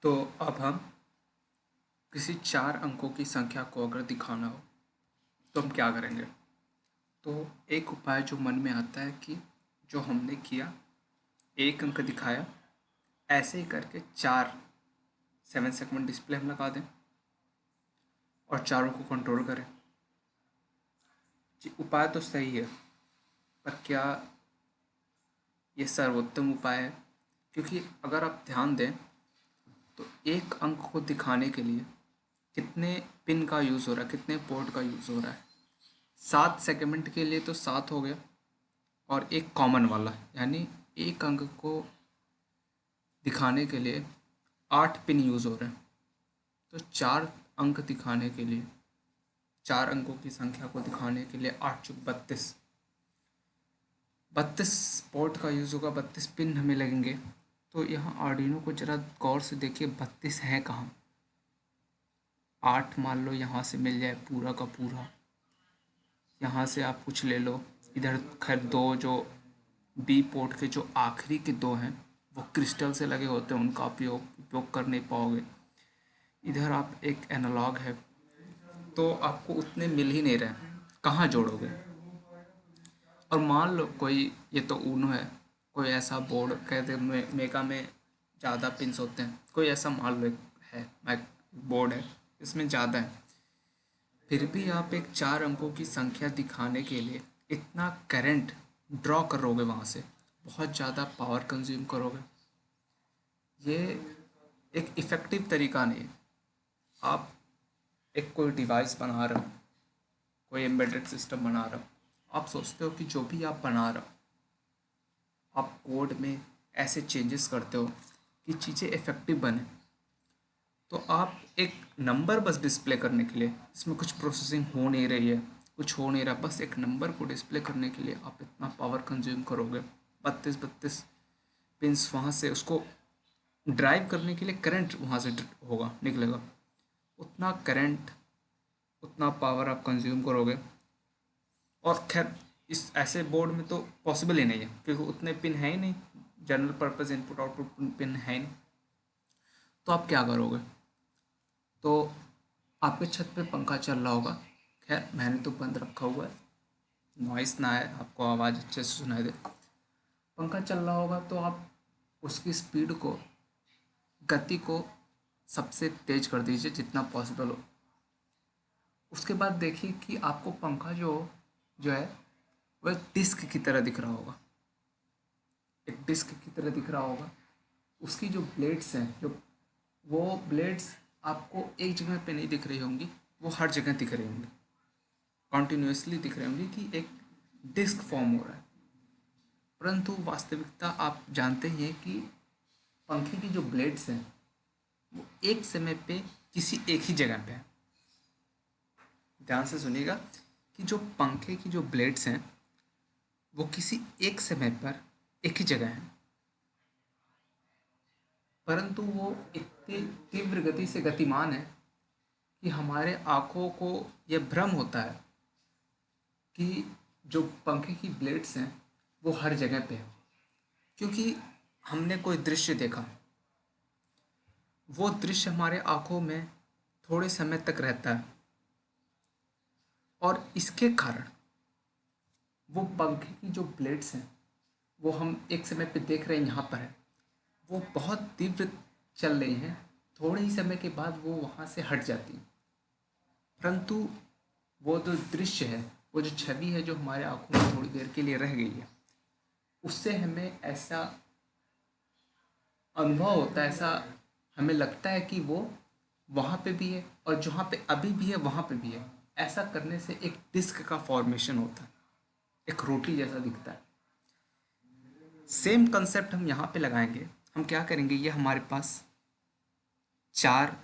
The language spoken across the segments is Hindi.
तो अब हम किसी चार अंकों की संख्या को अगर दिखाना हो तो हम क्या करेंगे। तो एक उपाय जो मन में आता है कि जो हमने किया, एक अंक दिखाया, ऐसे ही करके चार 7 सेगमेंट डिस्प्ले हम लगा दें और चारों को कंट्रोल करें। जी, उपाय तो सही है, पर क्या ये सर्वोत्तम उपाय है? क्योंकि अगर आप ध्यान दें तो एक अंक को दिखाने के लिए कितने पिन का यूज़ हो रहा है, कितने पोर्ट का यूज़ हो रहा है। 7 सेगमेंट के लिए तो 7 हो गया और एक कॉमन वाला, यानी एक अंक को दिखाने के लिए 8 पिन यूज़ हो रहे हैं। तो चार अंक दिखाने के लिए, चार अंकों की संख्या को दिखाने के लिए 8 चौक 32, 32 पोर्ट का यूज़ होगा, 32 पिन हमें लगेंगे। तो यहाँ आर्डिनो को ज़रा गौर से देखिए, 32 है कहाँ। 8 मान लो यहाँ से मिल जाए पूरा का पूरा, यहाँ से आप कुछ ले लो। इधर खैर दो जो बी पोर्ट के जो आखिरी के दो हैं वो क्रिस्टल से लगे होते हैं, उनका उपयोग कर नहीं पाओगे। इधर आप एक एनालॉग है तो आपको उतने मिल ही नहीं रहे, कहाँ जोड़ोगे। और मान लो कोई, ये तो ऊनो है, कोई ऐसा बोर्ड कहते हैं मेगा में ज़्यादा पिंस होते हैं, कोई ऐसा मान लो है मैक बोर्ड है, इसमें ज़्यादा है, फिर भी आप एक चार अंकों की संख्या दिखाने के लिए इतना करंट ड्रॉ करोगे वहाँ से, बहुत ज़्यादा पावर कंज्यूम करोगे। ये एक इफ़ेक्टिव तरीका नहीं है। आप एक कोई डिवाइस बना रहे हो, कोई एम्बेडेड सिस्टम बना रहे हो, आप सोचते हो कि जो भी आप बना रहे हो आप कोड में ऐसे चेंजेस करते हो कि चीज़ें इफ़ेक्टिव बने। तो आप एक नंबर बस डिस्प्ले करने के लिए, इसमें कुछ प्रोसेसिंग हो नहीं रही है, कुछ हो नहीं रहा, बस एक नंबर को डिस्प्ले करने के लिए आप इतना पावर कंज्यूम करोगे। 32 पिंस वहाँ से उसको ड्राइव करने के लिए करंट वहाँ से होगा, निकलेगा, उतना करंट, उतना पावर आप कंज्यूम करोगे। और खैर इस ऐसे बोर्ड में तो पॉसिबल ही नहीं है, क्योंकि उतने पिन है ही नहीं, general purpose input output pin है ही नहीं। तो आप क्या करोगे? तो आपके छत पे पंखा चल रहा होगा, खैर मैंने तो बंद रखा हुआ है, नॉइस ना आए, आपको आवाज़ अच्छे से सुनाई दे। पंखा चल रहा होगा तो आप उसकी स्पीड को, गति को सबसे तेज कर दीजिए जितना पॉसिबल हो। उसके बाद देखिए कि आपको पंखा जो जो है वह डिस्क की तरह दिख रहा होगा, एक डिस्क की तरह दिख रहा होगा। उसकी जो ब्लेड्स हैं, जो वो ब्लेड्स आपको एक जगह पे नहीं दिख रही होंगी, वो हर जगह दिख रही होंगी, कॉन्टिन्यूसली दिख रही होंगी कि एक डिस्क फॉर्म हो रहा है। परंतु वास्तविकता आप जानते ही हैं कि पंखे की जो ब्लेड्स हैं वो एक समय पे किसी एक ही जगह पे है। ध्यान से सुनिएगा कि जो पंखे की जो ब्लेड्स हैं वो किसी एक समय पर एक ही जगह हैं, परंतु वो इतनी तीव्र गति से गतिमान है कि हमारे आँखों को यह भ्रम होता है कि जो पंखे की ब्लेड्स हैं वो हर जगह पे है। क्योंकि हमने कोई दृश्य देखा, वो दृश्य हमारे आँखों में थोड़े समय तक रहता है और इसके कारण वो पंखे की जो ब्लेड्स हैं वो हम एक समय पे देख रहे हैं यहाँ पर है, वो बहुत तीव्र चल रही हैं, थोड़े ही समय के बाद वो वहाँ से हट जाती हैं। परंतु वो जो दृश्य है, वो जो छवि है जो हमारे आँखों में थोड़ी देर के लिए रह गई है, उससे हमें ऐसा अनुभव होता है, ऐसा हमें लगता है कि वो वहाँ पे भी है और जहाँ पे अभी भी है वहाँ पे भी है। ऐसा करने से एक डिस्क का फॉर्मेशन होता है, एक रोटी जैसा दिखता है। सेम कंसेप्ट हम यहाँ पे लगाएंगे। हम क्या करेंगे, ये हमारे पास चार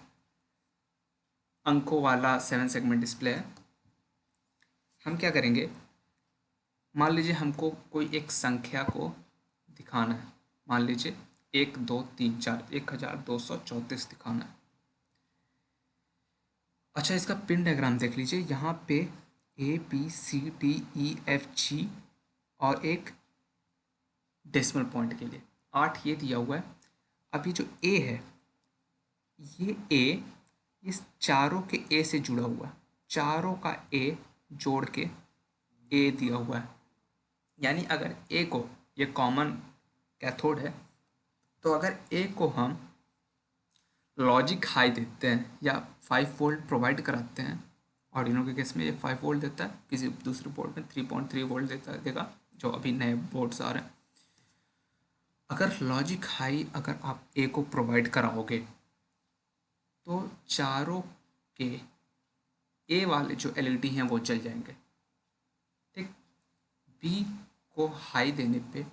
अंकों वाला 7 सेगमेंट डिस्प्ले है। हम क्या करेंगे, मान लीजिए हमको कोई एक संख्या को दिखाना है, मान लीजिए 1 2 3 4, 1234 दिखाना है। अच्छा, इसका पिन डायग्राम देख लीजिए, यहाँ पे ABCDEFG और एक डेसिमल पॉइंट के लिए 8 ये दिया हुआ है। अभी जो A है ये ए इस चारों के ए से जुड़ा हुआ है, चारों का ए जोड़ के ए दिया हुआ है। यानी अगर ए को, ये कॉमन कैथोड है, तो अगर ए को हम लॉजिक हाई देते हैं या 5 वोल्ट प्रोवाइड कराते हैं, आर्डिनो के केस में ये 5 वोल्ट देता है, किसी दूसरे बोर्ड में 3.3 वोल्ट देगा, जो अभी नए बोर्ड्स आ रहे हैं। अगर लॉजिक हाई अगर आप ए को प्रोवाइड कराओगे तो चारों के ए वाले जो एलईडी हैं वो जल जाएंगे, ठीक। बी को हाई देने पे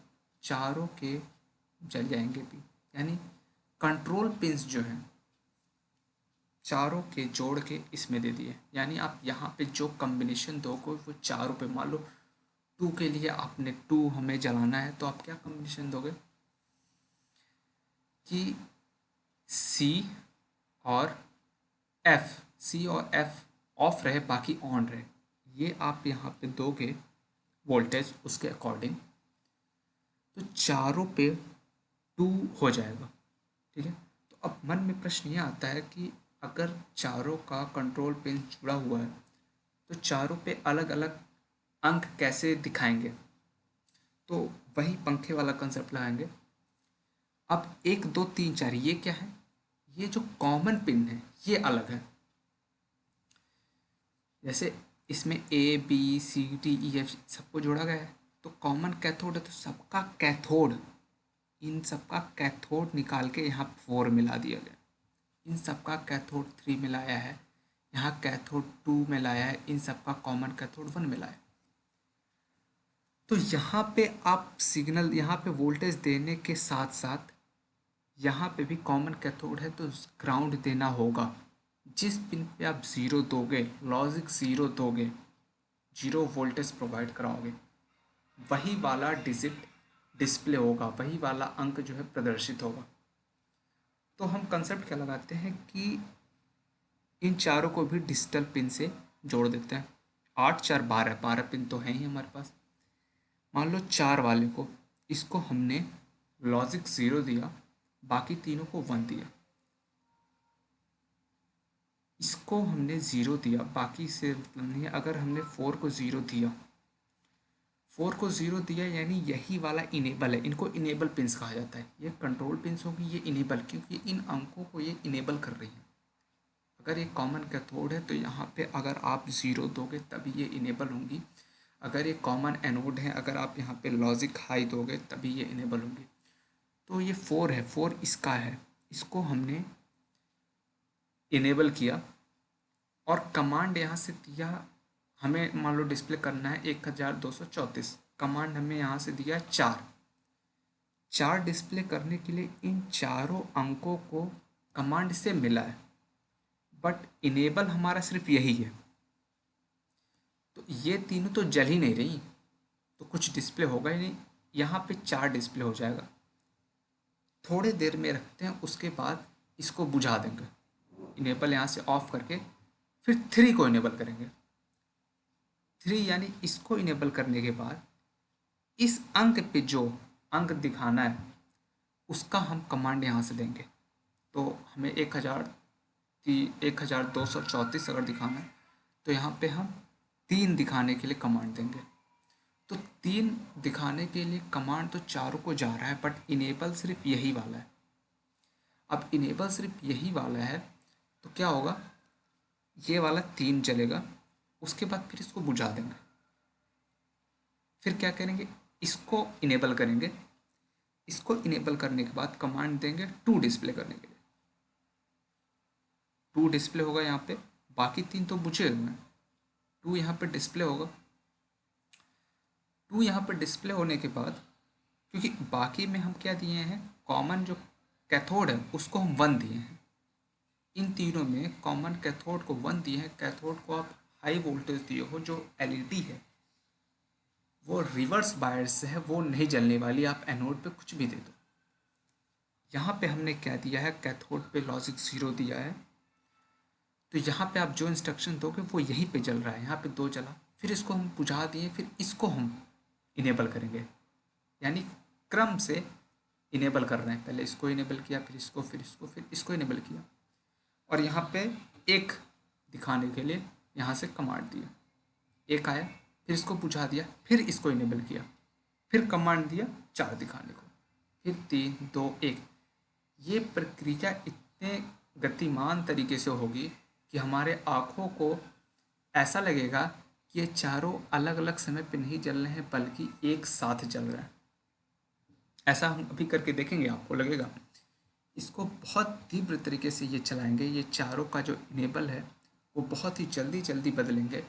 चारों के जल जाएंगे बी, यानी कंट्रोल पिंस जो हैं चारों के जोड़ के इसमें दे दिए। यानी आप यहाँ पे जो कम्बिनेशन दोगे वो चारों पे, मान लो 2 के लिए आपने 2 हमें जलाना है, तो आप क्या कम्बिनेशन दोगे कि सी और एफ, सी और एफ ऑफ रहे बाकी ऑन रहे, ये आप यहाँ पे दोगे वोल्टेज उसके अकॉर्डिंग, तो चारों पे 2 हो जाएगा, ठीक है। तो अब मन में प्रश्न ये आता है कि अगर चारों का कंट्रोल पिन जुड़ा हुआ है तो चारों पे अलग अलग अंक कैसे दिखाएंगे, तो वही पंखे वाला कंसेप्ट लगाएंगे। अब 1 2 3 4 ये क्या है, ये जो कॉमन पिन है ये अलग है। जैसे इसमें A B C D E F सबको जोड़ा गया है, तो कॉमन कैथोड है, तो सबका कैथोड, इन सबका कैथोड निकाल के यहाँ 4 मिला दिया गया, इन सबका कैथोड 3 मिलाया है, यहाँ कैथोड 2 मिलाया है, इन सबका कॉमन कैथोड 1 मिलाया है। तो यहाँ पे आप सिग्नल, यहाँ पे वोल्टेज देने के साथ साथ यहाँ पे भी कॉमन कैथोड है तो ग्राउंड देना होगा। जिस पिन पे आप 0 दोगे, लॉजिक 0 दोगे, 0 वोल्टेज प्रोवाइड कराओगे, वही वाला डिजिट डिस्प्ले होगा, वही वाला अंक जो है प्रदर्शित होगा। तो हम कंसेप्ट क्या लगाते हैं कि इन चारों को भी डिजिटल पिन से जोड़ देते हैं। 8 4 12, 12 पिन तो है ही हमारे पास। मान लो 4 वाले को, इसको हमने लॉजिक 0 दिया, बाकी तीनों को 1 दिया, इसको हमने 0 दिया, बाकी से मतलब नहीं है। अगर हमने 4 को 0 दिया, 4 को 0 दिया, यानी यही वाला इनेबल है, इनको इनेबल पिंस कहा जाता है। ये कंट्रोल पिंस होगी, ये इनेबल, क्योंकि इन अंकों को ये इनेबल कर रही है। अगर ये कॉमन कैथोड है तो यहाँ पे अगर आप 0 दोगे तभी ये इनेबल होंगी। अगर ये कॉमन एनोड है, अगर आप यहाँ पे लॉजिक हाई दोगे तभी ये इनेबल होंगी। तो ये 4 है, 4 इसका है, इसको हमने इनेबल किया और कमांड यहाँ से दिया। हमें मान लो डिस्प्ले करना है 1234, कमांड हमें यहाँ से दिया 4 डिस्प्ले करने के लिए इन चारों अंकों को कमांड से मिला है, बट इनेबल हमारा सिर्फ यही है। तो ये तीनों तो जल ही नहीं रही, तो कुछ डिस्प्ले होगा ही नहीं। यहाँ पे 4 डिस्प्ले हो जाएगा। थोड़े देर में रखते हैं, उसके बाद इसको बुझा देंगे, इनेबल यहाँ से ऑफ करके फिर 3 को इनेबल करेंगे। 3 यानी इसको इनेबल करने के बाद इस अंक पे जो अंक दिखाना है उसका हम कमांड यहाँ से देंगे। तो हमें 1234 अगर दिखाना है तो यहाँ पे हम 3 दिखाने के लिए कमांड देंगे। तो 3 दिखाने के लिए कमांड तो चारों को जा रहा है, बट इनेबल सिर्फ यही वाला है। अब इनेबल सिर्फ यही वाला है तो क्या होगा, ये वाला 3 चलेगा, उसके बाद फिर इसको बुझा देंगे। फिर क्या करेंगे, इसको इनेबल करेंगे, इसको इनेबल करने के बाद कमांड देंगे 2 डिस्प्ले करने के लिए। 2 डिस्प्ले होगा यहाँ पे, बाकी 3 तो बुझे हुए हैं, 2 यहाँ पे डिस्प्ले होगा। 2 यहाँ पे डिस्प्ले होने के बाद, क्योंकि बाकी में हम क्या दिए हैं, कॉमन जो कैथोड है उसको हम 1 दिए हैं, इन तीनों में कॉमन कैथोड को 1 दिए हैं। कैथोड को आप हाई वोल्टेज दिए हो, जो एलईडी है वो रिवर्स बायस से है, वो नहीं जलने वाली, आप एनोड पे कुछ भी दे दो। यहाँ पे हमने क्या दिया है, कैथोड पे लॉजिक 0 दिया है, तो यहाँ पे आप जो इंस्ट्रक्शन दोगे वो यहीं पे जल रहा है। यहाँ पे 2 जला, फिर इसको हम बुझा दिए, फिर इसको हम इनेबल करेंगे, यानी क्रम से इनेबल कर रहे हैं। पहले इसको इनेबल किया, फिर इसको, फिर इसको, फिर इसको इनेबल किया। और यहाँ पे एक दिखाने के लिए यहाँ से कमांड दिया, एक आया, फिर इसको बुझा दिया, फिर इसको इनेबल किया, फिर कमांड दिया 4 दिखाने को, फिर 3 2 1। ये प्रक्रिया इतने गतिमान तरीके से होगी कि हमारे आँखों को ऐसा लगेगा कि ये चारों अलग अलग समय पे नहीं जल रहे हैं बल्कि एक साथ जल रहे हैं। ऐसा हम अभी करके देखेंगे, आपको लगेगा। इसको बहुत तीव्र तरीके से ये चलाएंगे, ये चारों का जो इनेबल है वो बहुत ही जल्दी जल्दी बदलेंगे।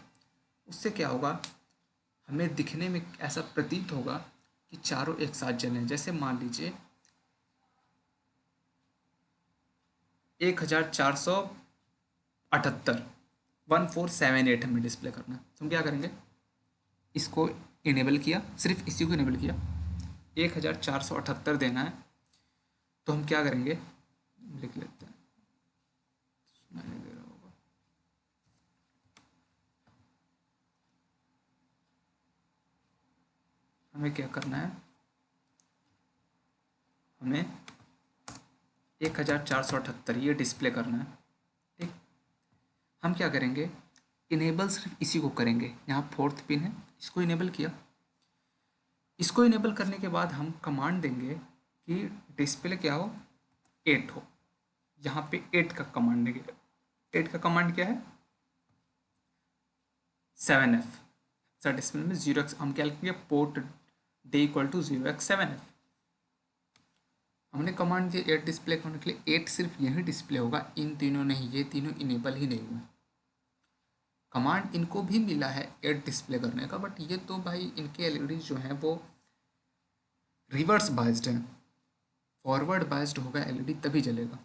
उससे क्या होगा, हमें दिखने में ऐसा प्रतीत होगा कि चारों एक साथ जलें। जैसे मान लीजिए 1478 1478 हमें डिस्प्ले करना है, तो हम क्या करेंगे, इसको इनेबल किया, सिर्फ इसी को इनेबल किया, 1478 देना है, तो हम क्या करेंगे, लिख लेते हैं, मैंने दे रहा होगा, हमें क्या करना है, हमें 1478 ये डिस्प्ले करना है। ठीक, हम क्या करेंगे, इनेबल सिर्फ इसी को करेंगे। यहाँ 4th पिन है, इसको इनेबल किया। इसको इनेबल करने के बाद हम कमांड देंगे कि डिस्प्ले क्या हो, 8 हो। यहाँ पे 8 का कमांड देंगे। 8 का कमांड क्या है, 7F। सर डिस्प्ले में 0x, हम क्या लिखेंगे, port day equal to 0x7F। हमने कमांड दिया 8 डिस्प्ले करने के लिए, 8 सिर्फ यही डिस्प्ले होगा, इन तीनों नहीं, ये तीनों इनेबल ही नहीं हुए। कमांड इनको भी मिला है 8 डिस्प्ले करने का, बट ये तो भाई इनके एलईडी जो हैं वो रिवर्स बाइज्ड हैं, फॉरवर्ड बाइज्ड होगा एलईडी तभी जलेगा।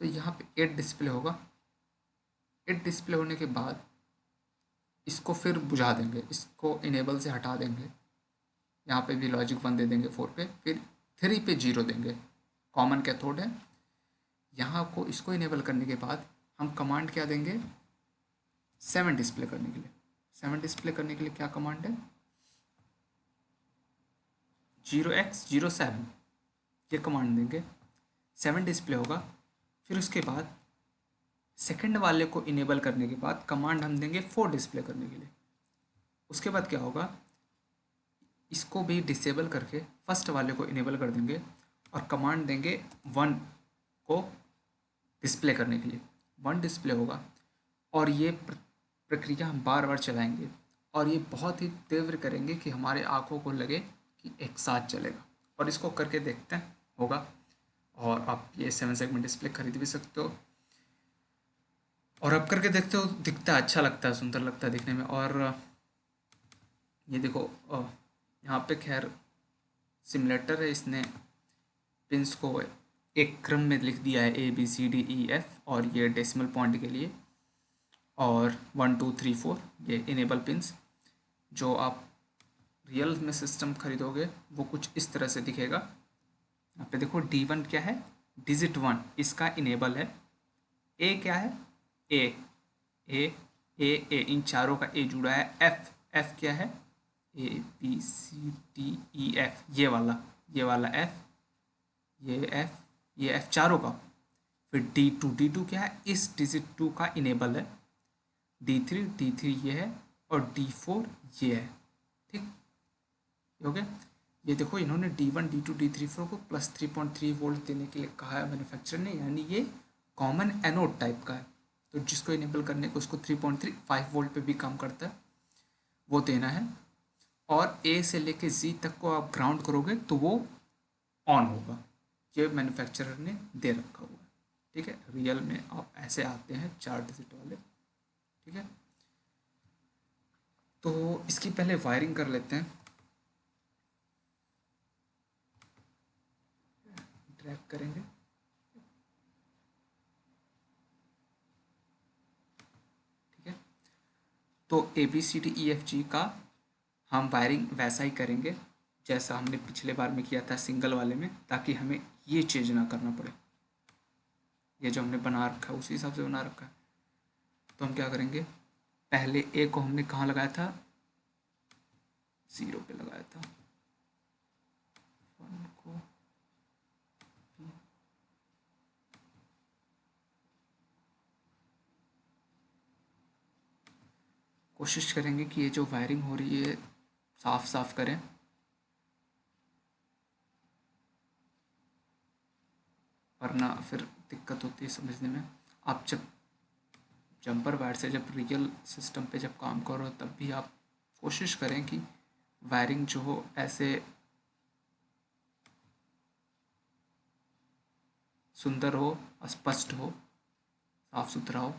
तो यहाँ पे 8 डिस्प्ले होगा। 8 डिस्प्ले होने के बाद इसको फिर बुझा देंगे, इसको इनेबल से हटा देंगे, यहाँ पे भी लॉजिक 1 दे देंगे 4 पे, फिर 3 पे 0 देंगे, कॉमन कैथोड है। यहाँ को इसको इनेबल करने के बाद हम कमांड क्या देंगे, 7 डिस्प्ले करने के लिए। 7 डिस्प्ले करने के लिए क्या कमांड है, 0x07, ये कमांड देंगे, 7 डिस्प्ले होगा। फिर उसके बाद सेकंड वाले को इनेबल करने के बाद कमांड हम देंगे 4 डिस्प्ले करने के लिए। उसके बाद क्या होगा, इसको भी डिसेबल करके फर्स्ट वाले को इनेबल कर देंगे और कमांड देंगे 1 को डिस्प्ले करने के लिए। 1 डिस्प्ले होगा और ये प्रक्रिया हम बार बार चलाएंगे और ये बहुत ही तीव्र करेंगे कि हमारे आँखों को लगे कि एक साथ चलेगा। और इसको करके देखते हैं, होगा। और आप ये 7 सेगमेंट डिस्प्ले खरीद भी सकते हो और अब करके देखते हो, दिखता है, अच्छा लगता है, सुंदर लगता है दिखने में। और ये देखो, यहाँ पे खैर सिमुलेटर है, इसने पिंस को एक क्रम में लिख दिया है, ABCDEF, और ये डेसिमल पॉइंट के लिए, और 1 2 3 4 ये इनेबल पिंस। जो आप रियल में सिस्टम खरीदोगे वो कुछ इस तरह से दिखेगा। यहाँ पे देखो D1 क्या है, डिजिट 1, इसका इनेबल है। ए क्या है, ए ए ए ए, इन चारों का ए जुड़ा है। एफ क्या है, ABCDEF, ये वाला एफ, ये एफ चारों का। फिर D2 क्या है, इस डिजिट 2 का इनेबल है। D3 ये है और D4 ये है। ठीक, हो गया। ये देखो इन्होंने D1 D2 D3 4 को प्लस 3.3 वोल्ट देने के लिए कहा है मैन्युफैक्चरर ने, यानी ये कॉमन एनोड टाइप का है, तो जिसको इनेबल करने को उसको 3.35 वोल्ट पे भी काम करता है, वो देना है। और ए से लेके जी तक को आप ग्राउंड करोगे तो वो ऑन होगा, ये मैन्युफैक्चरर ने दे रखा हुआ है। ठीक है, रियल में आप ऐसे आते हैं 4 डिजिट वाले। ठीक है, तो इसकी पहले वायरिंग कर लेते हैं। ड्रैग करेंगे, ठीक है। तो ABCDEFG का हम वायरिंग वैसा ही करेंगे जैसा हमने पिछले बार में किया था सिंगल वाले में, ताकि हमें ये चेंज ना करना पड़े। ये जो हमने बना रखा है उसी हिसाब से बना रखा है। तो हम क्या करेंगे, पहले ए को हमने कहाँ लगाया था, 0 पे लगाया था, 1 को कोशिश करेंगे कि ये जो वायरिंग हो रही है साफ साफ करें, वरना फिर दिक्कत होती है समझने में। आप जब जंपर वायर से जब रियल सिस्टम पे जब काम करो तब भी आप कोशिश करें कि वायरिंग जो हो ऐसे सुंदर हो, स्पष्ट हो, साफ सुथरा हो।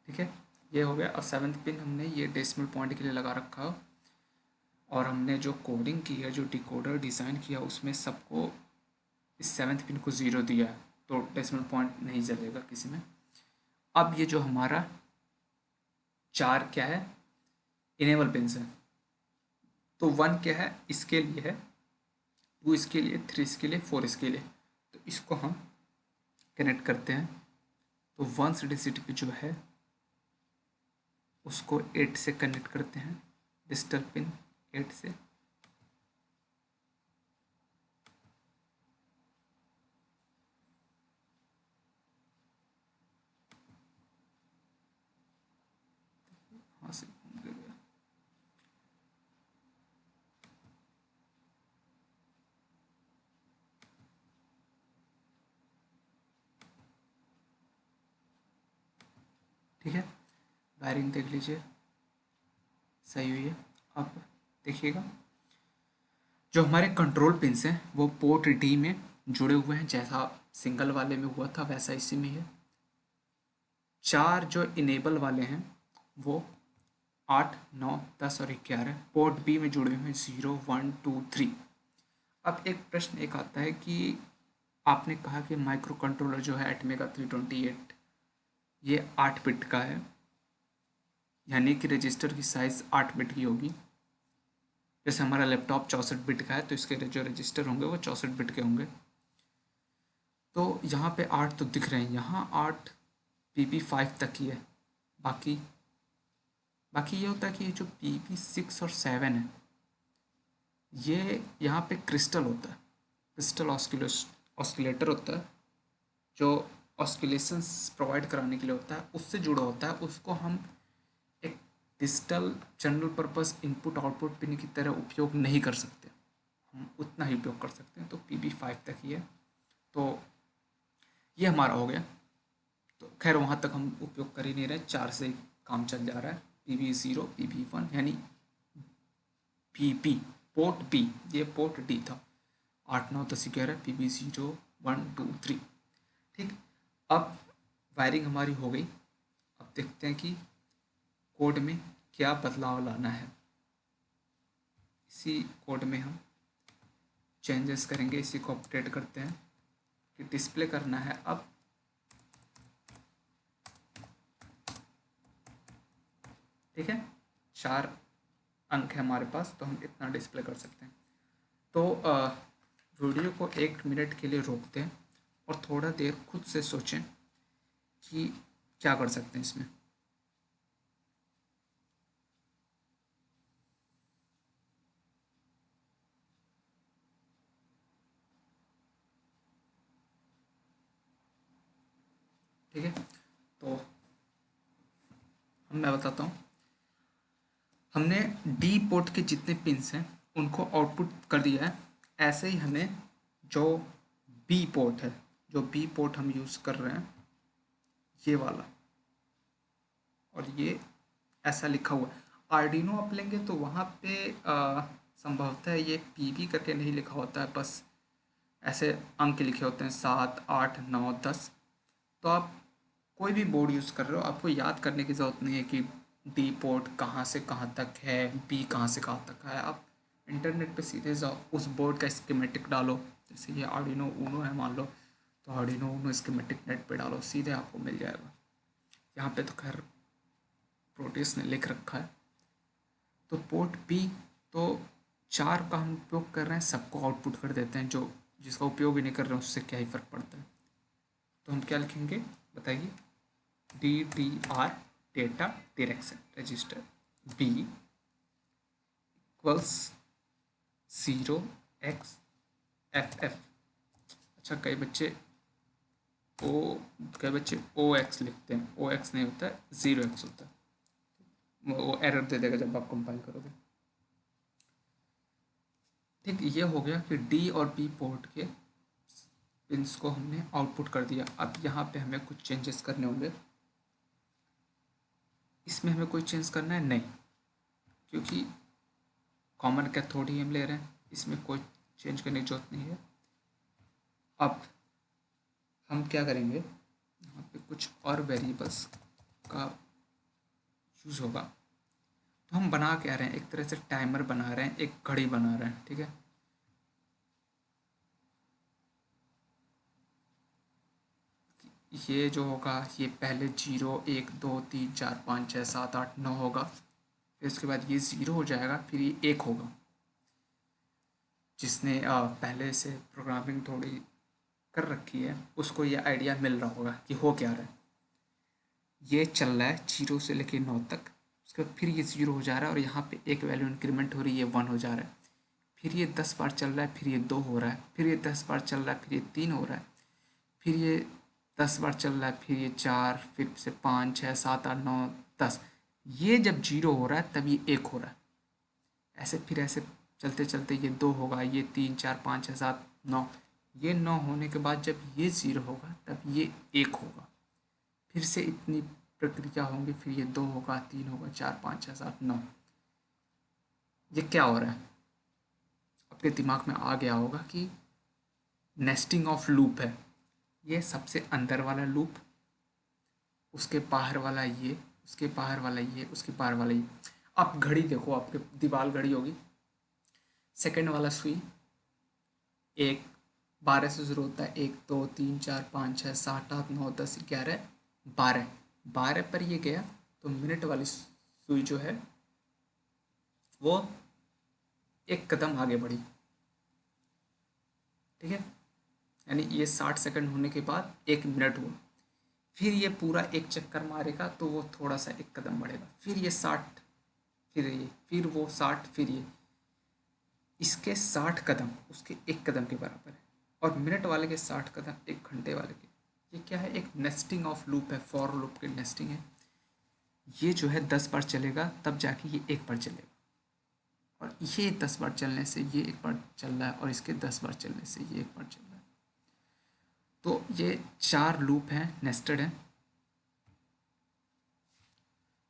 ठीक है, ये हो गया। और 7th पिन हमने ये डेसिमल पॉइंट के लिए लगा रखा है, और हमने जो कोडिंग की है, जो डिकोडर डिज़ाइन किया, उसमें सबको इस 7th पिन को 0 दिया है, तो डेसिमल पॉइंट नहीं चलेगा किसी में। अब ये जो हमारा 4 क्या है, इनेबल पिन्स है, तो 1 क्या है, इसके लिए है, 2 इसके लिए, 3 इसके लिए, 4 इसके लिए। तो इसको हम कनेक्ट करते हैं। तो 1 डिजिट पे जो है उसको 8 से कनेक्ट करते हैं, डिजिटल पिन 8 से। हाँ से घूम के गया। ठीक है, वायरिंग देख लीजिए सही हुई है। अब देखिएगा, जो हमारे कंट्रोल पिन्स हैं वो पोर्ट डी में जुड़े हुए हैं, जैसा सिंगल वाले में हुआ था वैसा इसी में है। 4 जो इनेबल वाले हैं वो 8, 9, 10 और 11 पोर्ट बी में जुड़े हुए हैं, 0, 1, 2, 3। अब एक प्रश्न एक आता है कि आपने कहा कि माइक्रो कंट्रोलर जो है एटमेगा 328 ये 8 बिट का है, यानी कि रजिस्टर की साइज़ 8 बिट की होगी। जैसे हमारा लैपटॉप 64 बिट का है, तो इसके जो रजिस्टर होंगे वो 64 बिट के होंगे। तो यहाँ पे 8 तो दिख रहे हैं, यहाँ 8 PP5 तक ही है। बाकी बाकी ये होता है कि ये जो PP6 और 7 है, ये यहाँ पे क्रिस्टल होता है, क्रिस्टल ऑस्किलेटर होता है, जो ऑस्किलेशंस प्रोवाइड कराने के लिए होता है, उससे जुड़ा होता है। उसको हम एक digital general purpose input output pin की तरह उपयोग नहीं कर सकते, हम उतना ही उपयोग कर सकते हैं। तो PP5 तक ही है। तो ये हमारा हो गया। तो खैर वहाँ तक हम उपयोग कर ही नहीं रहे, 4 से ही काम चल जा रहा है। PP0, PP1 यानी PP पोर्ट बी, ये पोर्ट डी था। 8, 9, 10, 11 PP0, 1, 2, 3। ठीक, अब वायरिंग हमारी हो गई। अब देखते हैं कि कोड में क्या बदलाव लाना है। इसी कोड में हम चेंजेस करेंगे, इसी को अपडेट करते हैं कि डिस्प्ले करना है अब। ठीक है, 4 अंक है हमारे पास, तो हम इतना डिस्प्ले कर सकते हैं। तो वीडियो को 1 मिनट के लिए रोकते हैं और थोड़ा देर खुद से सोचें कि क्या कर सकते हैं इसमें। ठीक है, तो मैं बताता हूँ। हमने डी पोर्ट के जितने पिंस हैं उनको आउटपुट कर दिया है। ऐसे ही हमें जो बी पोर्ट है, जो बी पोर्ट हम यूज़ कर रहे हैं, ये वाला, और ये ऐसा लिखा हुआ है। आर्डिनो आप लेंगे तो वहाँ पे संभवतः ये पीबी करके नहीं लिखा होता है, बस ऐसे अंक लिखे होते हैं, 7, 8, 9, 10। तो आप कोई भी बोर्ड यूज़ कर रहे हो, आपको याद करने की ज़रूरत नहीं है कि डी पोर्ट कहाँ से कहाँ तक है, बी कहाँ से कहाँ तक है। आप इंटरनेट पे सीधे जाओ, उस बोर्ड का स्कीमेटिक डालो। जैसे ये आर्डिनो ऊनो है मान लो, तो आर्डिनो ऊनो स्कीमेटिक नेट पे डालो, सीधे आपको मिल जाएगा। यहाँ पे तो खैर प्रोटेस ने लिख रखा है। तो पोर्ट बी, तो 4 का हम उपयोग कर रहे हैं, सबको आउटपुट कर देते हैं। जो जिसका उपयोग ही नहीं कर रहे हैं उससे क्या ही फ़र्क पड़ता है। तो हम क्या लिखेंगे बताइए, DDR data direction register B equals 0x FF। अच्छा, ओ कई बच्चे OX लिखते हैं, OX नहीं होता है, 0x होता है, वो एरर दे देगा जब आप कंपाइल करोगे। ठीक, ये हो गया कि डी और बी पोर्ट के पिंस को हमने आउटपुट कर दिया। अब यहाँ पे हमें कुछ चेंजेस करने होंगे। इसमें हमें कोई चेंज करना है नहीं, क्योंकि कॉमन कैथोड ही हम ले रहे हैं, इसमें कोई चेंज करने की जरूरत नहीं है। अब हम क्या करेंगे, यहाँ पे कुछ और वेरिएबल्स का यूज़ होगा। तो हम बना क्या रहे हैं, एक तरह से टाइमर बना रहे हैं, एक घड़ी बना रहे हैं, ठीक है। ये जो होगा, ये पहले 0 1 2 3 4 5 6 7 8 9 होगा, फिर उसके बाद ये 0 हो जाएगा, फिर ये 1 होगा। जिसने पहले से प्रोग्रामिंग थोड़ी कर रखी है उसको ये आइडिया मिल रहा होगा कि हो क्या रहा है। ये चल रहा है 0 से लेकर 9 तक, उसके बाद फिर ये 0 हो जा रहा है और यहाँ पे एक वैल्यू इंक्रीमेंट हो रही है, 1 हो जा रहा है। फिर ये 10 बार चल रहा है, फिर ये 2 हो रहा है, फिर ये 10 बार चल रहा है, फिर ये 3 हो रहा है, फिर ये 10 बार चल रहा है, फिर ये 4, फिर से 5 6 7 8 9 10। ये जब 0 हो रहा है तब ये 1 हो रहा है। ऐसे फिर ऐसे चलते चलते ये 2 होगा, ये 3 4 5 6 7 9। ये 9 होने के बाद जब ये 0 होगा तब ये 1 होगा। फिर से इतनी प्रक्रिया होंगी, फिर ये 2 होगा, 3 होगा, 4 5 6 7 9। ये क्या हो रहा है, आपके दिमाग में आ गया होगा कि नेस्टिंग ऑफ लूप है। ये सबसे अंदर वाला लूप, उसके बाहर वाला ये, उसके बाहर वाला ये, उसके बाहर वाला ये। आप घड़ी देखो, आपके दीवार घड़ी होगी, सेकंड वाला सुई 1 12 से शुरू होता है, 1 2 3 4 5 6 7 8 9 10 11 12। 12 पर ये गया तो मिनट वाली सुई जो है वो एक कदम आगे बढ़ी, ठीक है। यानी ये 60 सेकंड होने के बाद 1 मिनट हुआ। फिर ये पूरा एक चक्कर मारेगा तो वो थोड़ा सा एक कदम बढ़ेगा, फिर ये 60, फिर ये, फिर वो 60, फिर ये। इसके 60 कदम उसके एक कदम के बराबर है, और मिनट वाले के 60 कदम एक घंटे वाले के। ये क्या है, एक नेस्टिंग ऑफ लूप है, फॉर लूप की नेस्टिंग है। ये जो है 10 बार चलेगा तब जाके ये 1 बार चलेगा, और ये 10 बार चलने से ये 1 बार चल रहा है, और इसके 10 बार चलने से ये 1 बार चल रहा है। तो ये 4 लूप हैं, नेस्टेड हैं।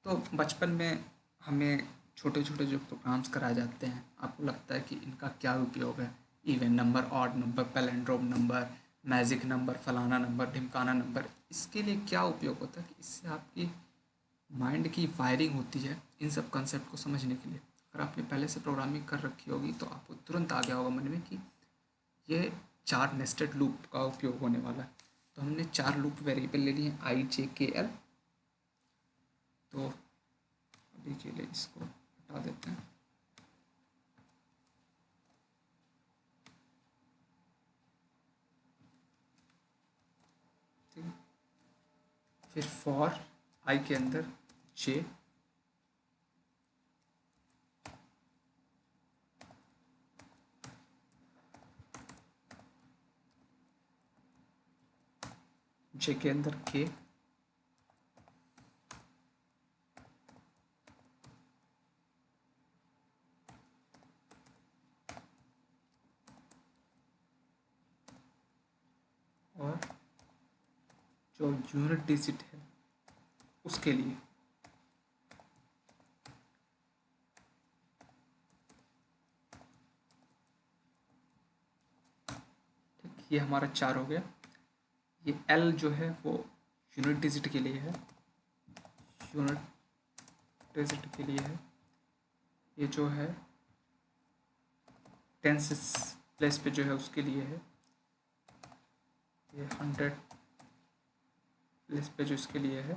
तो बचपन में हमें छोटे छोटे जो प्रोग्राम्स कराए जाते हैं, आपको लगता है कि इनका क्या उपयोग है, even number, odd number, palindrome number, magic number, फलाना नंबर, ढिमकाना नंबर, इसके लिए क्या उपयोग होता है कि इससे आपकी माइंड की फायरिंग होती है इन सब कंसेप्ट को समझने के लिए। अगर आपने पहले से प्रोग्रामिंग कर रखी होगी तो आपको तुरंत आ गया होगा मन में कि ये 4 नेस्टेड लूप का उपयोग होने वाला है। तो हमने 4 लूप वेरिएबल ले लिए IJKL। तो अभी के लिए इसको हटा देते हैं। ठीक है, फिर फॉर आई के अंदर जे, जे के अंदर के, और जो यूनिट डिजिट है उसके लिए। ठीक, ये हमारा 4 हो गया। ये L जो है वो यूनिट डिजिट के लिए है, यूनिट डिजिट के लिए है। ये जो है टेंस प्लेस पे जो है उसके लिए है। ये 100 प्लेस पे जो इसके लिए है,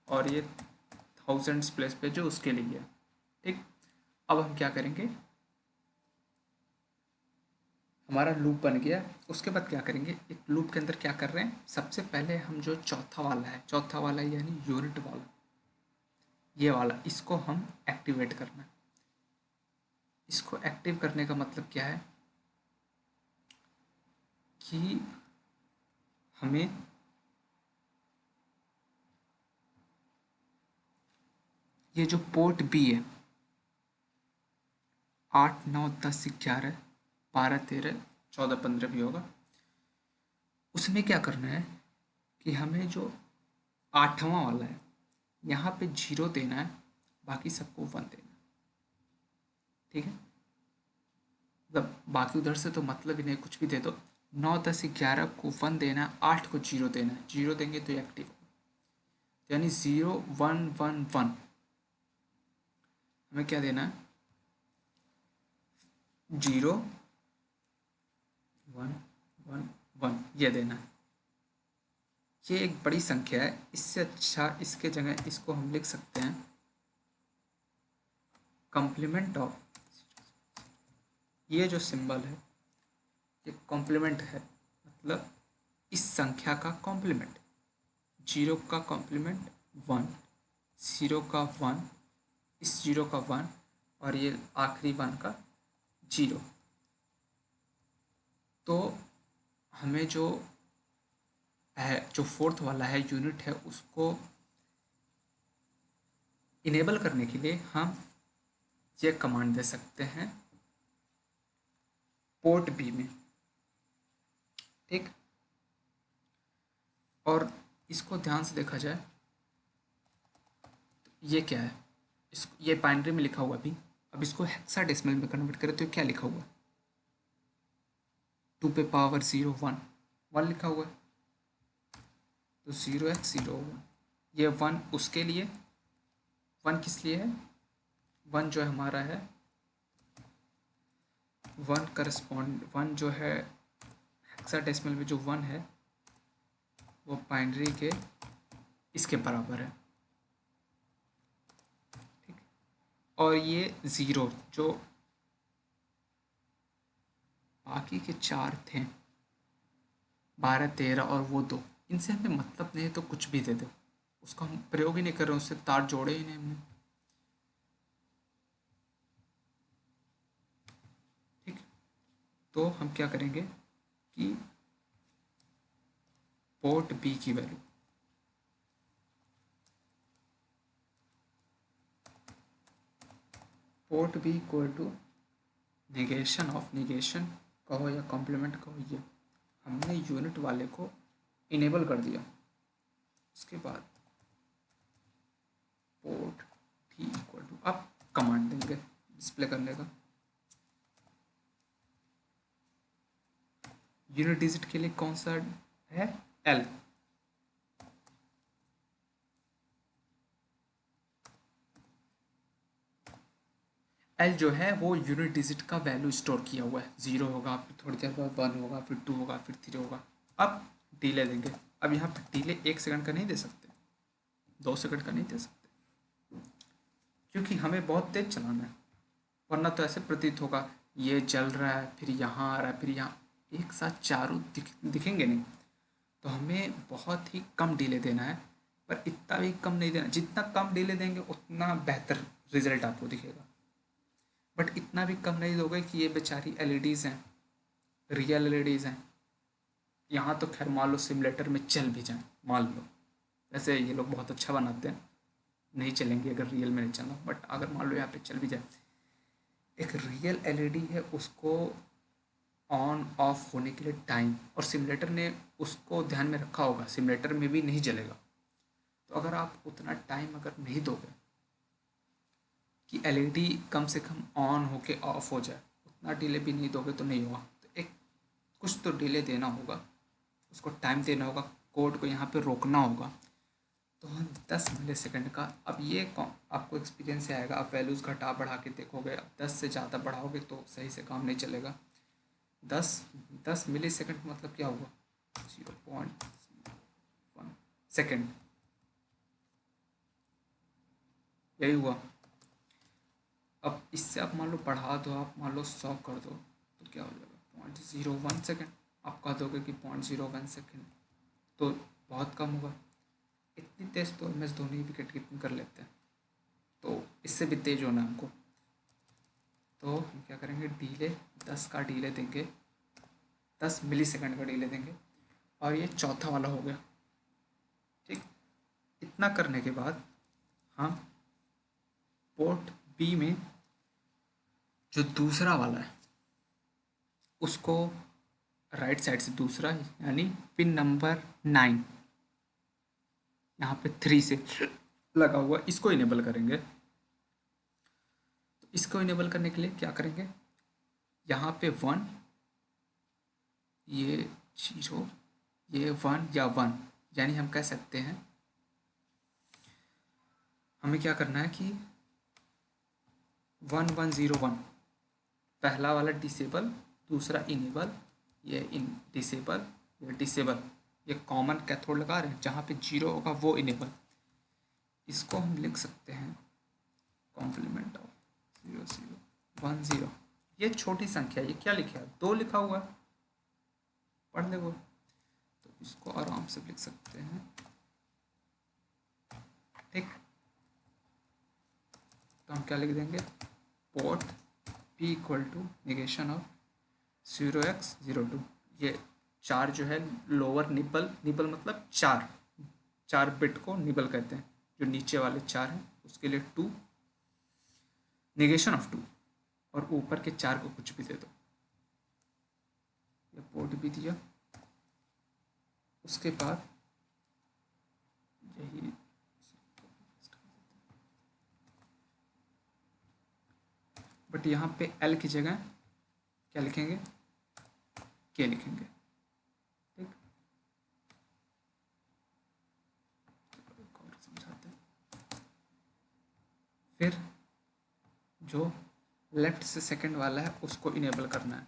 और ये 1000 प्लेस पे जो उसके लिए है। ठीक, अब हम क्या करेंगे, हमारा लूप बन गया। उसके बाद क्या करेंगे, एक लूप के अंदर क्या कर रहे हैं, सबसे पहले हम जो चौथा वाला है, चौथा वाला यानी यूनिट वाला, ये वाला, इसको हम एक्टिवेट करना है। इसको एक्टिव करने का मतलब क्या है कि हमें ये जो पोर्ट बी है 8 9 10 11 12 13 14 15 भी होगा, उसमें क्या करना है कि हमें जो 8वां वाला है यहाँ पे 0 देना है, बाकी सबको 1 देना है। ठीक है, मतलब बाकी उधर से तो मतलब ही नहीं, कुछ भी दे दो। 9 10 11 को 1 देना है, 8 को 0 देना है, 0 देंगे तो एक्टिव होगा, यानी 0 1 1 1। हमें क्या देना है 0 1 1 1 ये देना है। ये एक बड़ी संख्या है, इससे अच्छा इसके जगह इसको हम लिख सकते हैं कॉम्प्लीमेंट ऑफ, ये जो सिंबल है ये कॉम्प्लीमेंट है, मतलब इस संख्या का कॉम्प्लीमेंट। 0 का कॉम्प्लीमेंट 1, 0 का 1, इस 0 का 1 और ये आखिरी 1 का 0। तो हमें जो है, जो फोर्थ वाला है यूनिट है, उसको इनेबल करने के लिए हम ये कमांड दे सकते हैं पोर्ट बी में। ठीक, और इसको ध्यान से देखा जाए तो ये क्या है, इस ये बाइनरी में लिखा हुआ भी, अब इसको हेक्साडेसिमल में कन्वर्ट करें तो क्या लिखा हुआ है 2 पे पावर 0 1 1 लिखा हुआ है, तो 0x01, ये 1 उसके लिए, 1 किस लिए है, 1 जो हमारा है 1 करस्पॉन्ड 1 जो है हेक्साडेसिमल में जो 1 है वो बाइनरी के इसके बराबर है। ठीक, और ये 0 जो बाकी के 4 थे 12 13 और वो 2, इनसे हमें मतलब नहीं है तो कुछ भी दे दो, उसका हम प्रयोग ही नहीं कर रहे, उससे तार जोड़े ही नहीं हमने। ठीक, तो हम क्या करेंगे कि पोर्ट बी की value port B equal to negation of, negation कहो या कॉम्प्लीमेंट कहो, ये हमने यूनिट वाले को इनेबल कर दिया। उसके बाद पोर्ट बी इक्वल टू, अब कमांड देंगे डिस्प्ले करने का। यूनिट डिजिट के लिए कौन सा है, एल। एल जो है वो यूनिट डिजिट का वैल्यू स्टोर किया हुआ है, 0 होगा, फिर थोड़ी देर बाद 1 होगा, फिर 2 होगा, फिर 3 होगा। अब डिले देंगे, अब यहाँ पर डिले 1 सेकंड का नहीं दे सकते, 2 सेकंड का नहीं दे सकते, क्योंकि हमें बहुत तेज चलाना है, वरना तो ऐसे प्रतीत होगा ये जल रहा है, फिर यहाँ आ रहा है, फिर यहाँ, एक साथ चारों दिखेंगे नहीं। तो हमें बहुत ही कम डिले देना है, पर इतना भी कम नहीं देना, जितना कम डिले देंगे उतना बेहतर रिजल्ट आपको दिखेगा। बट इतना भी कम नहीं दोगे कि ये बेचारी एलईडीज़ हैं, रियल एलईडीज़ हैं, यहाँ तो खैर मान लो सिमुलेटर में चल भी जाए, मान लो वैसे ये लोग बहुत अच्छा बनाते हैं, नहीं चलेंगे अगर रियल में नहीं चलना, बट अगर मान लो यहाँ पे चल भी जाए, एक रियल एलईडी है, उसको ऑन ऑफ होने के लिए टाइम, और सिमुलेटर ने उसको ध्यान में रखा होगा, सिमुलेटर में भी नहीं जलेगा। तो अगर आप उतना टाइम अगर नहीं दोगे कि एलईडी कम से कम ऑन होके ऑफ हो जाए, उतना डिले भी नहीं दोगे तो नहीं होगा। तो एक कुछ तो डिले देना होगा, उसको टाइम देना होगा, कोड को यहाँ पे रोकना होगा। तो हम 10 मिली सेकेंड का, अब ये आपको एक्सपीरियंस से आएगा, आप वैल्यूज़ घटा बढ़ा के देखोगे, अब 10 से ज़्यादा बढ़ाओगे तो सही से काम नहीं चलेगा। 10 मिली सेकेंड मतलब क्या हुआ 0.1 सेकेंड, यही हुआ। अब इससे आप मान लो बढ़ा दो, आप मान लो 100 कर दो तो क्या हो जाएगा 0.01 सेकेंड, आप कह दोगे कि 0.01 सेकेंड तो बहुत कम होगा। इतनी तेज़ तो MS धोनी विकेट कीपिंग कर लेते हैं, तो इससे भी तेज़ होना है हमको। तो हम क्या करेंगे, डीले 10 का डीले देंगे, 10 मिलीसेकंड का डीले देंगे, और ये चौथा वाला हो गया। ठीक, इतना करने के बाद हम पोर्ट बी में जो दूसरा वाला है उसको राइट साइड से दूसरा, यानी पिन नंबर 9 यहाँ पे 3 से लगा हुआ, इसको इनेबल करेंगे। तो इसको इनेबल करने के लिए क्या करेंगे, यहाँ पे 1, ये 0, ये 1 या 1, यानी हम कह सकते हैं हमें क्या करना है कि 1101 पहला वाला डिसेबल, दूसरा इनेबल, ये इन डिसेबल, ये डिसेबल, ये कॉमन कैथोड लगा रहे हैं, जहाँ पे 0 होगा वो इनेबल। इसको हम लिख सकते हैं कॉम्प्लीमेंट ऑफ 0010। ये छोटी संख्या, ये क्या लिखा है, 2 लिखा हुआ है, पढ़ ले वो, तो इसको आराम से लिख सकते हैं। ठीक, तो हम क्या लिख देंगे, port P equal to negation of 0x02। ये 4 जो है लोअर निबल, निबल मतलब 4 बिट को निबल कहते हैं, जो नीचे वाले 4 हैं उसके लिए 2, निगेशन ऑफ 2, और ऊपर के 4 को कुछ भी दे दो। ये पोर्ट भी दिया, उसके बाद यही बट यहाँ पे L की जगह क्या लिखेंगे, K लिखेंगे। ठीक, और समझाते हैं। फिर जो लेफ्ट से सेकंड वाला है उसको इनेबल करना है,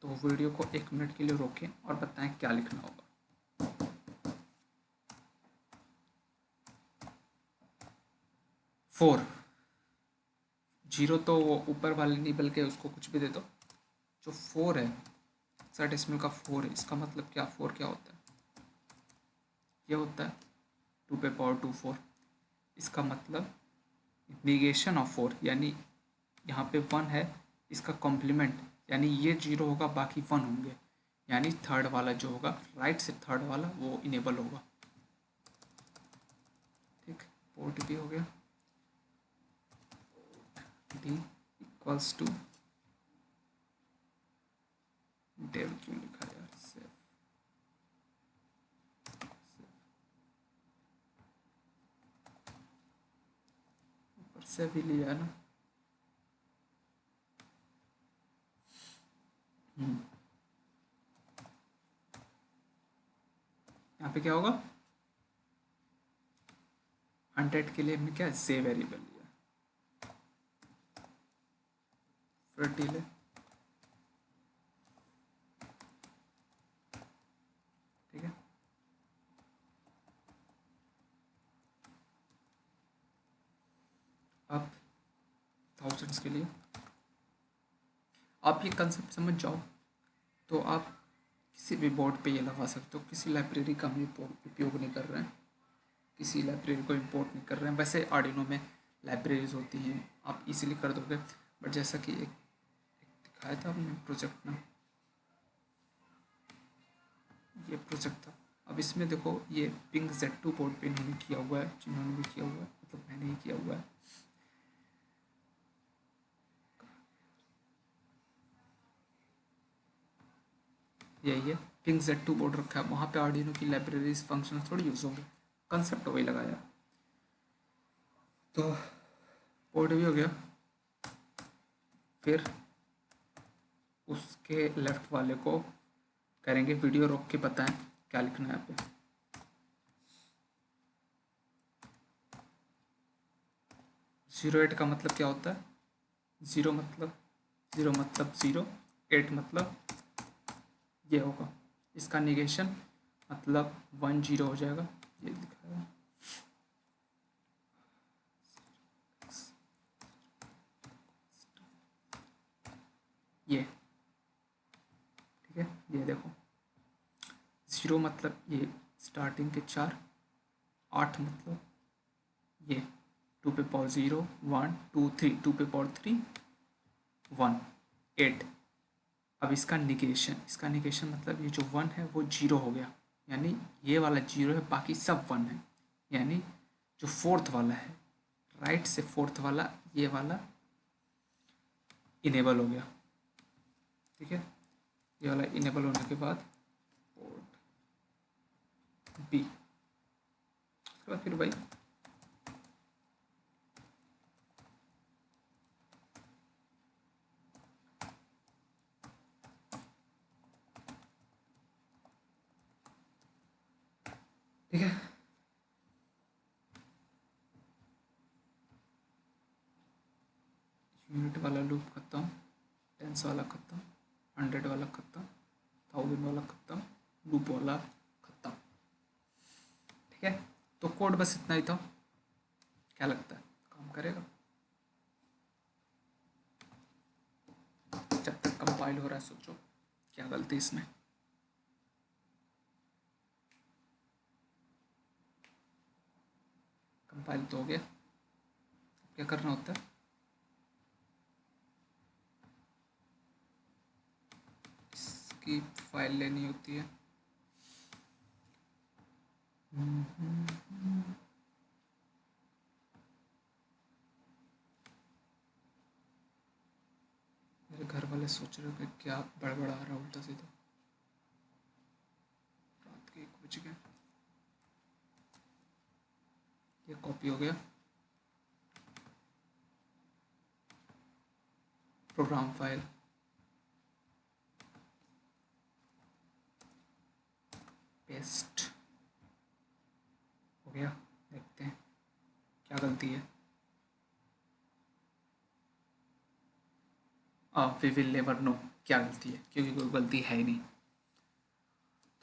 तो वीडियो को 1 मिनट के लिए रोकें और बताएं क्या लिखना होगा। 4, 0 तो वो ऊपर वाले निबल के, उसको कुछ भी दे दो। जो 4 है, हेक्साडेसिमल का 4 है, इसका मतलब क्या, 4 क्या होता है, ये होता है 2 पे पावर 2 4। इसका मतलब निगेशन ऑफ 4, यानी यहाँ पे 1 है, इसका कॉम्प्लीमेंट, यानी ये 0 होगा बाकी 1 होंगे, यानी थर्ड वाला जो होगा, राइट से थर्ड वाला, वो इनेबल होगा। ठीक, पोर्ट भी हो गया, डी इक्वल्स टू डेव, क्यों लिखा यार, सेव, ऊपर से भी लिया ना। यहाँ पे क्या होगा, 100 के लिए हमने क्या से वेरिएबल लिया, फिर डिले, ठीक है। अब थाउजेंड्स के लिए आप ये कंसेप्ट समझ जाओ तो आप किसी भी बोर्ड पे ये लगा सकते हो। किसी लाइब्रेरी का हम उपयोग नहीं कर रहे हैं, किसी लाइब्रेरी को इंपोर्ट नहीं कर रहे हैं। वैसे आर्डिनो में लाइब्रेरीज होती हैं, आप इजीली कर दोगे, बट जैसा कि एक दिखाया था हमने प्रोजेक्ट में, ये प्रोजेक्ट था। अब इसमें देखो, ये पिंक Z2 बोर्ड पे इन्होंने किया हुआ है, जिन्होंने भी किया हुआ है, मतलब मैंने ही किया हुआ है। यही है, पिंक Z2 बोर्ड रखा है, वहाँ पे आर्डिनो की लाइब्रेरीज फंक्शन थोड़ी यूज़ होंगे, कंसेप्ट वही लगाया। तो बोर्ड भी हो गया, फिर उसके लेफ्ट वाले को करेंगे वीडियो रोक के बताएं क्या लिखना है यहाँ पे। 08 का मतलब क्या होता है, 0 मतलब 0, 8 मतलब ये होगा, इसका निगेशन मतलब 1 0 हो जाएगा, ये लिखा है। ये ठीक है, ये देखो 0 मतलब ये स्टार्टिंग के 4, 8 मतलब ये 2 पे पावर 0 1 2 3, 2 पे पावर 3 1 8। अब इसका निगेशन मतलब ये जो 1 है वो 0 हो गया, यानी ये वाला 0 है, बाकी सब 1 है। यानी जो फोर्थ वाला है, राइट से फोर्थ वाला, ये वाला इनेबल हो गया। ठीक है, ये वाला इनेबल होने के बाद पोर्ट बी, उसके बाद फिर भाई ठीक है। यूनिट वाला लूप खत्म, टेंस वाला खत्म, 100 वाला खत्म, 1000 वाला खत्म, लूप वाला खत्म। ठीक है, तो कोड बस इतना ही था। क्या लगता है काम करेगा? जब तक कंपाइल हो रहा है सोचो क्या गलती इसमें। कंपाइल तो हो गया, क्या करना होता है? इसकी फाइल लेनी होती है। मेरे घर वाले सोच रहे हो कि क्या बड़बड़ा रहा है उल्टा सीधा, रात के 1 बज गए। ये कॉपी हो गया, प्रोग्राम फाइल पेस्ट हो गया। देखते हैं क्या गलती है। वी विल नेवर नो क्या गलती है, क्योंकि कोई गलती है ही नहीं।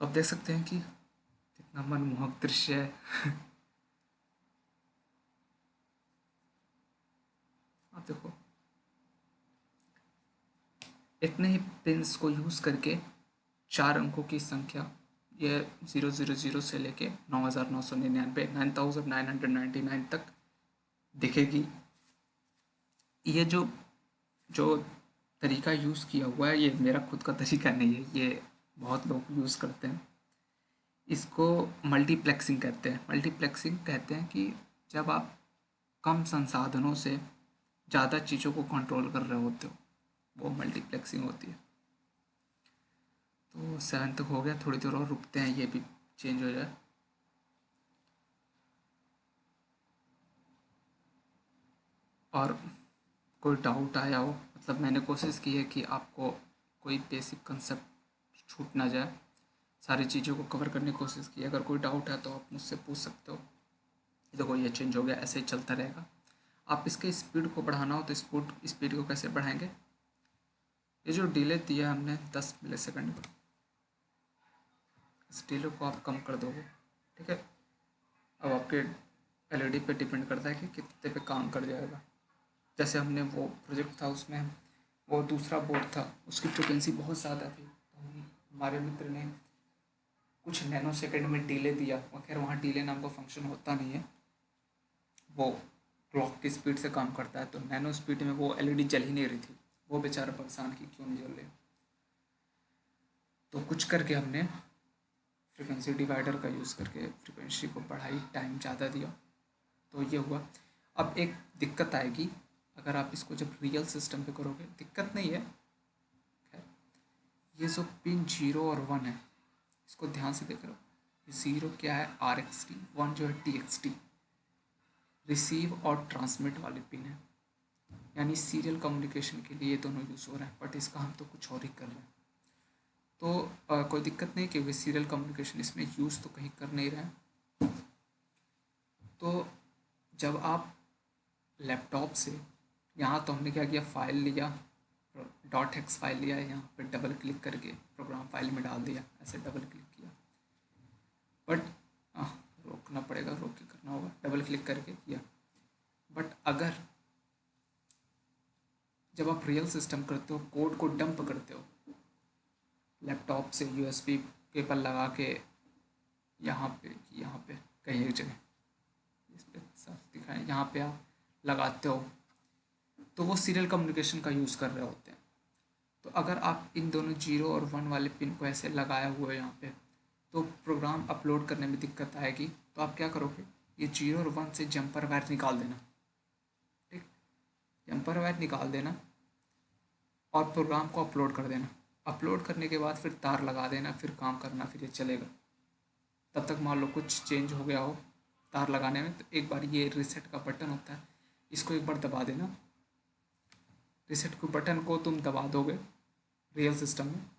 तो आप देख सकते हैं कि कितना मनमोहक दृश्य है। आप देखो, इतने ही पिंस को यूज़ करके 4 अंकों की संख्या, ये 000 से लेके 9999 9999 तक दिखेगी। ये जो जो तरीका यूज़ किया हुआ है, ये मेरा खुद का तरीका नहीं है, ये बहुत लोग यूज़ करते हैं। इसको मल्टीप्लेक्सिंग कहते हैं। मल्टीप्लेक्सिंग कहते हैं कि जब आप कम संसाधनों से ज़्यादा चीज़ों को कंट्रोल कर रहे होते हो, वो मल्टीप्लेक्सिंग होती है। तो 7 तक हो गया, थोड़ी देर और रुकते हैं, ये भी चेंज हो जाए। और कोई डाउट आया हो, मतलब मैंने कोशिश की है कि आपको कोई बेसिक कंसेप्ट छूट ना जाए, सारी चीज़ों को कवर करने की कोशिश की। अगर कोई डाउट है तो आप मुझसे पूछ सकते हो। देखो ये चेंज हो गया, ऐसे ही चलता रहेगा। आप इसके स्पीड को बढ़ाना हो तो स्पीड को कैसे बढ़ाएंगे? ये जो डिले दिया है हमने 10 मिलीसेकंड का, इस डिले को आप कम कर दोगे। ठीक है, अब आपके एलईडी पे डिपेंड करता है कि कितने पे काम कर जाएगा। जैसे हमने वो प्रोजेक्ट था, उसमें वो दूसरा बोर्ड था, उसकी फ्रिक्वेंसी बहुत ज़्यादा थी, तो हमारे मित्र ने कुछ नैनो सेकंड में डिले दिया। खैर वहाँ डिले नाम का फंक्शन होता नहीं है, वो क्लॉक की स्पीड से काम करता है। तो नैनो स्पीड में वो एलईडी जल ही नहीं रही थी, वो बेचारा परेशान कि क्यों नहीं जल रही। तो कुछ करके हमने फ्रिक्वेंसी डिवाइडर का यूज़ करके फ्रिक्वेंसी को बढ़ाई, टाइम ज़्यादा दिया, तो ये हुआ। अब एक दिक्कत आएगी अगर आप इसको जब रियल सिस्टम पे करोगे, दिक्कत नहीं है खैर। ये जो पिन 0 और 1 है, इसको ध्यान से देख रहे हो। 0 क्या है? RXT, 1 जो है TXT, रिसीव और ट्रांसमिट वाले पिन है, यानी सीरियल कम्युनिकेशन के लिए ये दोनों यूज़ हो रहे हैं। बट इसका हम तो कुछ और ही कर रहे हैं, तो कोई दिक्कत नहीं क्योंकि सीरियल कम्युनिकेशन इसमें यूज़ तो कहीं कर नहीं रहे हैं। तो जब आप लैपटॉप से, यहाँ तो हमने क्या किया, फाइल लिया, .x फाइल लिया, यहाँ पे डबल क्लिक करके प्रोग्राम फाइल में डाल दिया, ऐसे डबल क्लिक किया। बट रोकना पड़ेगा, रोक के करना होगा, डबल क्लिक करके किया। बट अगर जब आप रियल सिस्टम करते हो, कोड को डंप करते हो लैपटॉप से USB केबल लगा के, यहाँ पे कहीं एक जगह इस पर साफ दिखाएं, यहाँ पे आप लगाते हो तो वो सीरियल कम्युनिकेशन का यूज़ कर रहे होते हैं। तो अगर आप इन दोनों 0 और 1 वाले पिन को ऐसे लगाया हुआ है यहाँ पे, तो प्रोग्राम अपलोड करने में दिक्कत आएगी। तो आप क्या करोगे, ये 0 और 1 से जंपर वायर निकाल देना। ठीक, जंपर वायर निकाल देना और प्रोग्राम को अपलोड कर देना। अपलोड करने के बाद फिर तार लगा देना, फिर काम करना, फिर ये चलेगा। तब तक मान लो कुछ चेंज हो गया हो तार लगाने में, तो एक बार ये रीसेट का बटन होता है, इसको एक बार दबा देना। रीसेट के बटन को तुम दबा दोगे रियल सिस्टम में,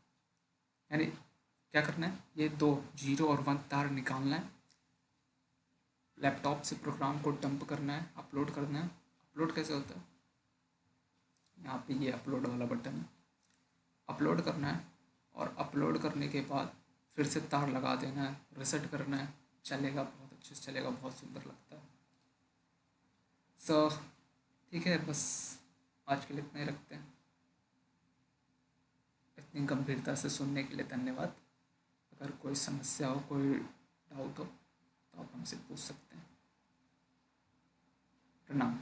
यानी क्या करना है, ये दो 0 और 1 तार निकालना है, लैपटॉप से प्रोग्राम को डंप करना है, अपलोड करना है। अपलोड कैसे होता है, यहाँ पे ये अपलोड वाला बटन है, अपलोड करना है और अपलोड करने के बाद फिर से तार लगा देना है, रीसेट करना है, चलेगा, बहुत अच्छे से चलेगा, बहुत सुंदर लगता है। सो ठीक है, बस आज के लिए इतना ही रखते हैं। इतनी गंभीरता से सुनने के लिए धन्यवाद। अगर कोई समस्या हो, कोई डाउट हो, तो आप हमसे पूछ सकते हैं। प्रणाम।